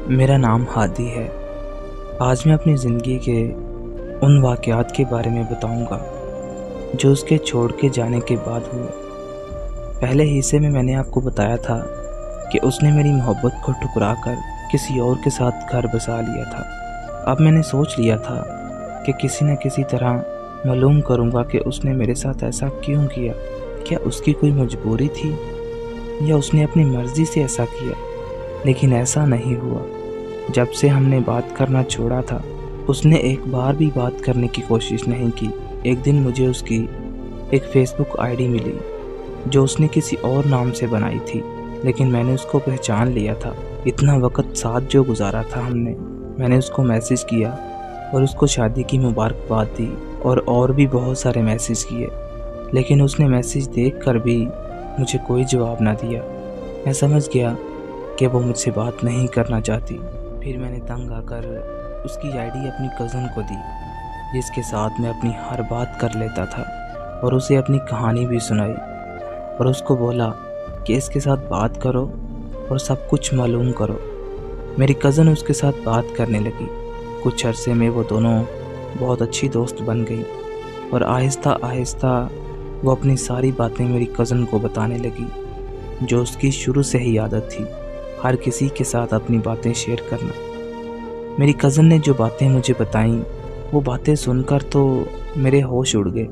मेरा नाम हादी है। आज मैं अपनी ज़िंदगी के उन वाक़यात के बारे में बताऊंगा जो उसके छोड़ के जाने के बाद हुए। पहले हिस्से में मैंने आपको बताया था कि उसने मेरी मोहब्बत को ठुकरा कर किसी और के साथ घर बसा लिया था। अब मैंने सोच लिया था कि किसी न किसी तरह मालूम करूंगा कि उसने मेरे साथ ऐसा क्यों किया। क्या उसकी कोई मजबूरी थी या उसने अपनी मर्ज़ी से ऐसा किया? लेकिन ऐसा नहीं हुआ। जब से हमने बात करना छोड़ा था, उसने एक बार भी बात करने की कोशिश नहीं की। एक दिन मुझे उसकी एक फेसबुक आईडी मिली जो उसने किसी और नाम से बनाई थी, लेकिन मैंने उसको पहचान लिया था। इतना वक्त साथ जो गुजारा था हमने, मैंने उसको मैसेज किया और उसको शादी की मुबारकबाद दी और भी बहुत सारे मैसेज किए, लेकिन उसने मैसेज देख कर भी मुझे कोई जवाब ना दिया। मैं समझ गया कि वो मुझसे बात नहीं करना चाहती। फिर मैंने तंग आकर उसकी आईडी अपनी कज़न को दी, जिसके साथ मैं अपनी हर बात कर लेता था, और उसे अपनी कहानी भी सुनाई और उसको बोला कि इसके साथ बात करो और सब कुछ मालूम करो। मेरी कज़न उसके साथ बात करने लगी। कुछ अरसे में वो दोनों बहुत अच्छी दोस्त बन गई और आहिस्ता आहिस्ता वो अपनी सारी बातें मेरी कज़न को बताने लगी, जो उसकी शुरू से ही आदत थी, हर किसी के साथ अपनी बातें शेयर करना। मेरी कज़न ने जो बातें मुझे बताईं, वो बातें सुनकर तो मेरे होश उड़ गए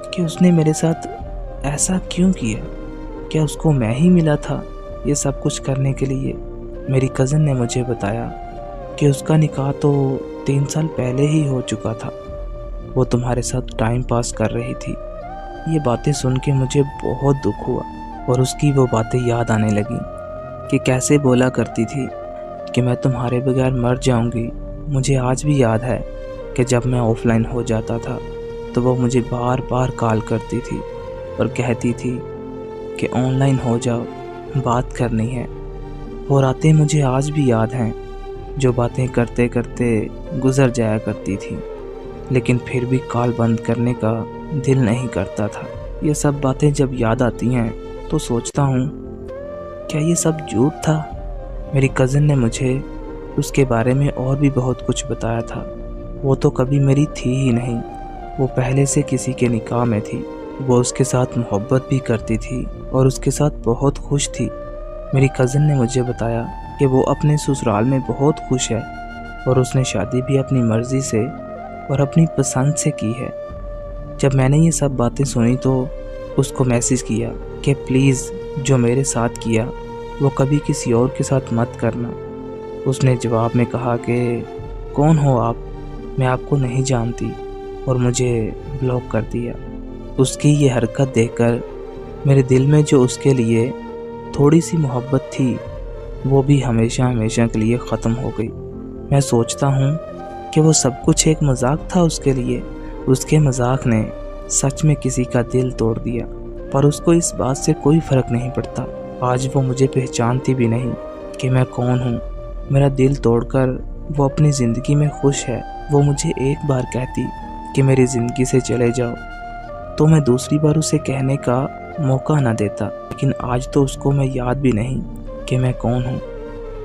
कि उसने मेरे साथ ऐसा क्यों किया। क्या उसको मैं ही मिला था ये सब कुछ करने के लिए? मेरी कज़न ने मुझे बताया कि उसका निकाह तो 3 साल पहले ही हो चुका था, वो तुम्हारे साथ टाइम पास कर रही थी। ये बातें सुन के मुझे बहुत दुख हुआ और उसकी वो बातें याद आने लगी कि कैसे बोला करती थी कि मैं तुम्हारे बगैर मर जाऊंगी। मुझे आज भी याद है कि जब मैं ऑफलाइन हो जाता था तो वो मुझे बार बार कॉल करती थी और कहती थी कि ऑनलाइन हो जाओ, बात करनी है। वो रातें मुझे आज भी याद हैं, जो बातें करते करते गुजर जाया करती थी, लेकिन फिर भी कॉल बंद करने का दिल नहीं करता था। ये सब बातें जब याद आती हैं तो सोचता हूँ, क्या ये सब झूठ था? मेरी कज़न ने मुझे उसके बारे में और भी बहुत कुछ बताया था। वो तो कभी मेरी थी ही नहीं। वो पहले से किसी के निकाह में थी। वो उसके साथ मोहब्बत भी करती थी और उसके साथ बहुत खुश थी। मेरी कज़न ने मुझे बताया कि वो अपने ससुराल में बहुत खुश है और उसने शादी भी अपनी मर्ज़ी से और अपनी पसंद से की है। जब मैंने ये सब बातें सुनी तो उसको मैसेज किया कि प्लीज़ जो मेरे साथ किया वो कभी किसी और के साथ मत करना। उसने जवाब में कहा कि कौन हो आप, मैं आपको नहीं जानती, और मुझे ब्लॉक कर दिया। उसकी ये हरकत देखकर मेरे दिल में जो उसके लिए थोड़ी सी मोहब्बत थी वो भी हमेशा हमेशा के लिए ख़त्म हो गई। मैं सोचता हूँ कि वो सब कुछ एक मजाक था उसके लिए। उसके मजाक ने सच में किसी का दिल तोड़ दिया, पर उसको इस बात से कोई फ़र्क नहीं पड़ता। आज वो मुझे पहचानती भी नहीं कि मैं कौन हूँ। मेरा दिल तोड़कर वो अपनी ज़िंदगी में खुश है। वो मुझे एक बार कहती कि मेरी ज़िंदगी से चले जाओ तो मैं दूसरी बार उसे कहने का मौका ना देता, लेकिन आज तो उसको मैं याद भी नहीं कि मैं कौन हूँ।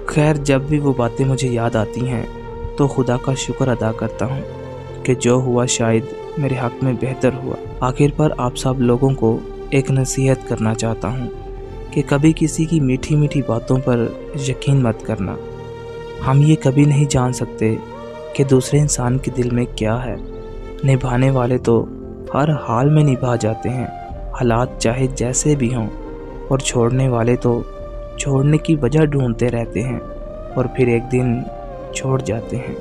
खैर, जब भी वो बातें मुझे याद आती हैं तो खुदा का शुक्र अदा करता हूँ कि जो हुआ शायद मेरे हक़ में बेहतर हुआ। आखिर पर आप सब लोगों को एक नसीहत करना चाहता हूँ कि कभी किसी की मीठी मीठी बातों पर यकीन मत करना। हम ये कभी नहीं जान सकते कि दूसरे इंसान के दिल में क्या है। निभाने वाले तो हर हाल में निभा जाते हैं, हालात चाहे जैसे भी हों, और छोड़ने वाले तो छोड़ने की वजह ढूंढते रहते हैं और फिर एक दिन छोड़ जाते हैं।